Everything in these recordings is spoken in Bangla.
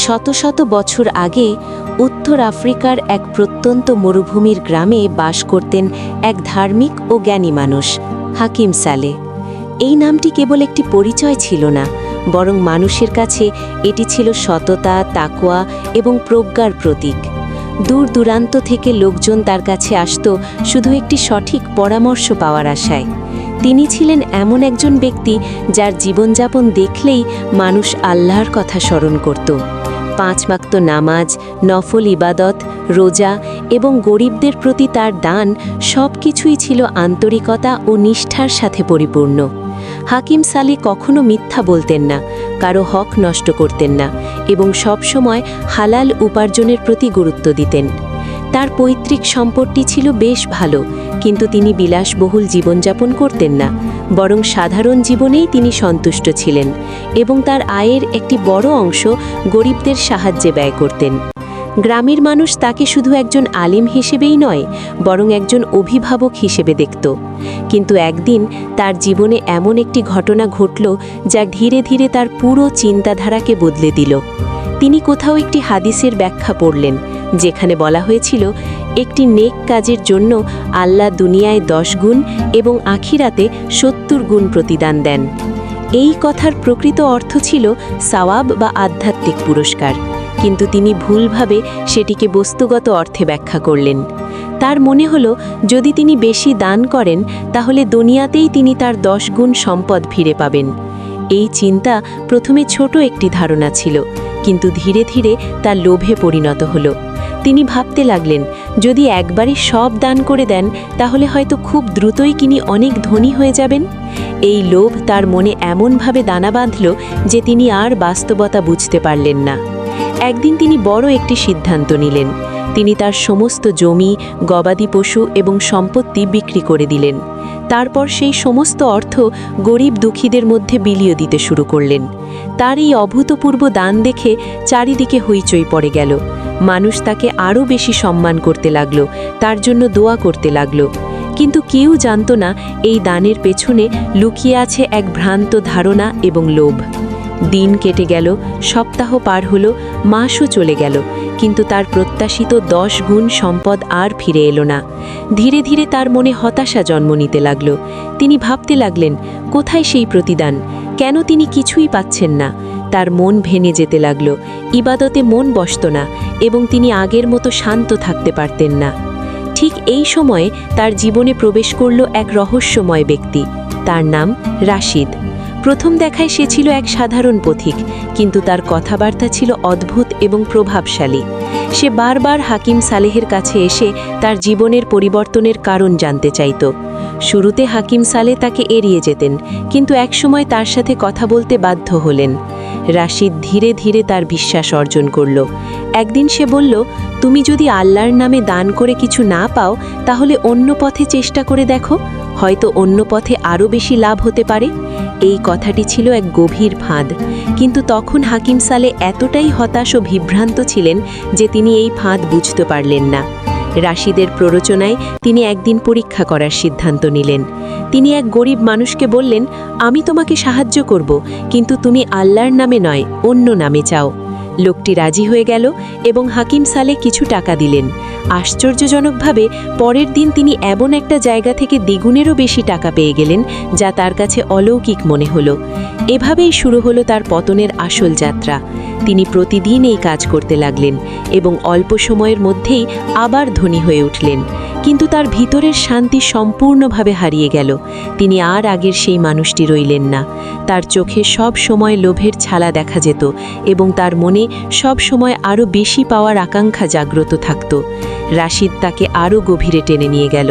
শত শত বছর আগে উত্তর আফ্রিকার এক প্রত্যন্ত মরুভূমির গ্রামে বাস করতেন এক ধার্মিক ও জ্ঞানী মানুষ, হাকিম সালেহ। এই নামটি কেবল একটি পরিচয় ছিল না, বরং মানুষের কাছে এটি ছিল সততা, তাকওয়া এবং প্রজ্ঞার প্রতীক। দূর দূরান্ত থেকে লোকজন তার কাছে আসত শুধু একটি সঠিক পরামর্শ পাওয়ার আশায়। তিনি ছিলেন এমন একজন ব্যক্তি যার জীবনযাপন দেখলেই মানুষ আল্লাহর কথা স্মরণ করত। 5 ওয়াক্ত নামাজ, নফল ইবাদত, রোজা এবং গরিবদের প্রতি তার দান সব কিছুই ছিল আন্তরিকতা ও নিষ্ঠার সাথে পরিপূর্ণ। হাকিম সালেহ কখনো মিথ্যা বলতেন না, কারো হক নষ্ট করতেন না এবং সবসময় হালাল উপার্জনের প্রতি গুরুত্ব দিতেন। তার পৈতৃক সম্পত্তি ছিল বেশ ভালো, কিন্তু তিনি বিলাসবহুল জীবনযাপন করতেন না, বরং সাধারণ জীবনেই তিনি সন্তুষ্ট ছিলেন এবং তার আয়ের একটি বড় অংশ গরিবদের সাহায্যে ব্যয় করতেন। গ্রামের মানুষ তাকে শুধু একজন আলিম হিসেবেই নয়, বরং একজন অভিভাবক হিসেবে দেখত। কিন্তু একদিন তার জীবনে এমন একটি ঘটনা ঘটল যা ধীরে ধীরে তার পুরো চিন্তাধারাকে বদলে দিল। তিনি কোথাও একটি হাদিসের ব্যাখ্যা পড়লেন, যেখানে বলা হয়েছিল একটি নেক কাজের জন্য আল্লাহ দুনিয়ায় 10 গুণ এবং আখিরাতে 70 গুণ প্রতিদান দেন। এই কথার প্রকৃত অর্থ ছিল সওয়াব বা আধ্যাত্মিক পুরস্কার, কিন্তু তিনি ভুলভাবে সেটিকে বস্তুগত অর্থে ব্যাখ্যা করলেন। তার মনে হলো যদি তিনি বেশি দান করেন তাহলে দুনিয়াতেই তিনি তার 10 গুণ সম্পদ ফিরে পাবেন। এই চিন্তা প্রথমে ছোট একটি ধারণা ছিল, কিন্তু ধীরে ধীরে তার লোভে পরিণত হলো। তিনি ভাবতে লাগলেন যদি একবারই সব দান করে দেন তাহলে হয়তো খুব দ্রুতই তিনি অনেক ধনী হয়ে যাবেন। এই লোভ তার মনে এমনভাবে দানা বাঁধল যে তিনি আর বাস্তবতা বুঝতে পারলেন না। একদিন তিনি বড় একটি সিদ্ধান্ত নিলেন। তিনি তার সমস্ত জমি, গবাদি পশু এবং সম্পত্তি বিক্রি করে দিলেন। তারপর সেই সমস্ত অর্থ গরিব দুঃখীদের মধ্যে বিলিয়ে দিতে শুরু করলেন। তার এই অভূতপূর্ব দান দেখে চারিদিকে হইচই পড়ে গেল। মানুষ তাকে আরও বেশি সম্মান করতে লাগলো, তার জন্য দোয়া করতে লাগলো। কিন্তু কেউ জানত না এই দানের পেছনে লুকিয়ে আছে এক ভ্রান্ত ধারণা এবং লোভ। দিন কেটে গেল, সপ্তাহ পার হলো, মাসও চলে গেল, কিন্তু তার প্রত্যাশিত 10 গুণ সম্পদ আর ফিরে এলো না। ধীরে ধীরে তার মনে হতাশা জন্ম নিতে লাগল। তিনি ভাবতে লাগলেন কোথায় সেই প্রতিদান, কেন তিনি কিছুই পাচ্ছেন না। তার মন ভেঙে যেতে লাগল, ইবাদতে মন বসত না এবং তিনি আগের মতো শান্ত থাকতে পারতেন না। ঠিক এই সময়ে তার জীবনে প্রবেশ করল এক রহস্যময় ব্যক্তি। তার নাম রাশিদ। প্রথম দেখায় সে ছিল এক সাধারণ পথিক, কিন্তু তার কথাবার্তা ছিল অদ্ভুত এবং প্রভাবশালী। সে বারবার হাকিম সালেহের কাছে এসে তার জীবনের পরিবর্তনের কারণ জানতে চাইত। শুরুতে হাকিম সালেহ তাকে এড়িয়ে যেতেন, কিন্তু একসময় তার সাথে কথা বলতে বাধ্য হলেন। রাশিদ ধীরে ধীরে তার বিশ্বাস অর্জন করল। একদিন সে বলল, তুমি যদি আল্লাহর নামে দান করে কিছু না পাও তাহলে অন্য পথে চেষ্টা করে দেখো, হয়তো অন্য পথে আরও বেশি লাভ হতে পারে। এই কথাটি ছিল এক গভীর ফাঁদ, কিন্তু তখন হাকিম সালেহ এতটাই হতাশ ও বিভ্রান্ত ছিলেন যে তিনি এই ফাঁদ বুঝতে পারলেন না। রাশিদের প্ররোচনায় তিনি একদিন পরীক্ষা করার সিদ্ধান্ত নিলেন। তিনি এক গরিব মানুষকে বললেন, আমি তোমাকে সাহায্য করব, কিন্তু তুমি আল্লাহর নামে নয়, অন্য নামে চাও। লোকটি রাজি হয়ে গেল এবং হাকিম সালেহ কিছু টাকা দিলেন। আশ্চর্যজনকভাবে পরের দিন তিনি এমন একটা জায়গা থেকে দ্বিগুণেরও বেশি টাকা পেয়ে গেলেন যা তার কাছে অলৌকিক মনে হলো। এভাবেই শুরু হলো তার পতনের আসল যাত্রা। তিনি প্রতিদিন এই কাজ করতে লাগলেন এবং অল্প সময়ের মধ্যেই আবার ধনী হয়ে উঠলেন, কিন্তু তার ভিতরের শান্তি সম্পূর্ণভাবে হারিয়ে গেল। তিনি আর আগের সেই মানুষটি রইলেন না। তার চোখে সব সময় লোভের ছালা দেখা যেত এবং তার মনে সব সময় আরও বেশি পাওয়ার আকাঙ্ক্ষা জাগ্রত থাকত। রাশিদ তাকে আরও গভীরে টেনে নিয়ে গেল।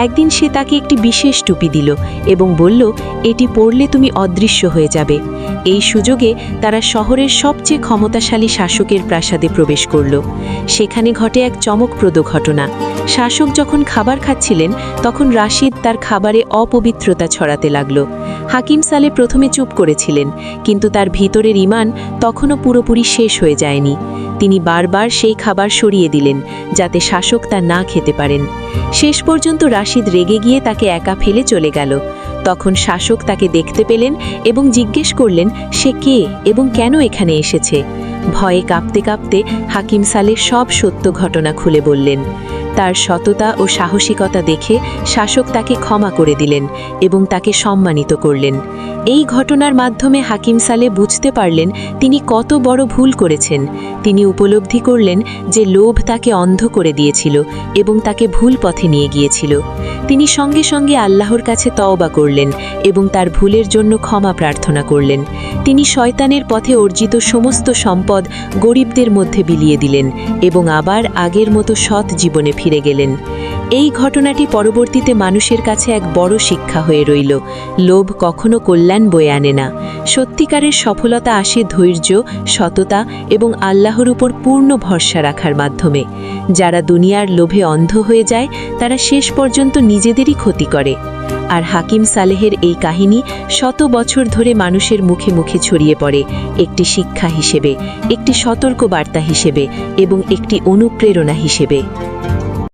একদিন সে তাকে একটি বিশেষ টুপি দিল এবং বলল, এটি পরলে তুমি অদৃশ্য হয়ে যাবে। এই সুযোগে তারা শহরের সবচেয়ে ক্ষমতাশালী শাসকের প্রাসাদে প্রবেশ করল। সেখানে ঘটে এক চমকপ্রদ ঘটনা। শাসক যখন খাবার খাচ্ছিলেন তখন রাশিদ তার খাবারে অপবিত্রতা ছড়াতে লাগল। হাকিম সালেহ প্রথমে চুপ করেছিলেন, কিন্তু তার ভিতরের ঈমান তখনও পুরোপুরি শেষ হয়ে যায়নি। তিনি বারবার সেই খাবার সরিয়ে দিলেন যাতে শাসক তা না খেতে পারেন। শেষ পর্যন্ত রাশিদ রেগে গিয়ে তাকে একা ফেলে চলে গেল। তখন শাসক তাকে দেখতে পেলেন এবং জিজ্ঞেস করলেন সে কে এবং কেন এখানে এসেছে। ভয়ে কাঁপতে কাঁপতে হাকিম সালেহ সব সত্য ঘটনা খুলে বললেন। তার সততা ও সাহসিকতা দেখে শাসক তাকে ক্ষমা করে দিলেন এবং তাকে সম্মানিত করলেন। এই ঘটনার মাধ্যমে হাকিম সালেহ বুঝতে পারলেন তিনি কত বড় ভুল করেছেন। তিনি উপলব্ধি করলেন যে লোভ তাকে অন্ধ করে দিয়েছিল এবং তাকে ভুল পথে নিয়ে গিয়েছিল। তিনি সঙ্গে সঙ্গে আল্লাহর কাছে তওবা করলেন এবং তার ভুলের জন্য ক্ষমা প্রার্থনা করলেন। তিনি শয়তানের পথে অর্জিত সমস্ত সম্পদ গরিবদের মধ্যে বিলিয়ে দিলেন এবং আবার আগের মতো সৎ জীবনে ফিরে গেলেন। এই ঘটনাটি পরবর্তীতে মানুষের কাছে এক বড় শিক্ষা হয়ে রইল। লোভ কখনো কল্যাণ বয়ে আনে না। সত্যিকারের সফলতা আসে ধৈর্য, সততা এবং আল্লাহর উপর পূর্ণ ভরসা রাখার মাধ্যমে। যারা দুনিয়ার লোভে অন্ধ হয়ে যায় তারা শেষ পর্যন্ত নিজেদেরই ক্ষতি করে। আর হাকিম সালেহের এই কাহিনী শত বছর ধরে মানুষের মুখে মুখে ছড়িয়ে পড়ে, একটি শিক্ষা হিসেবে, একটি সতর্ক বার্তা হিসেবে এবং একটি অনুপ্রেরণা হিসেবে।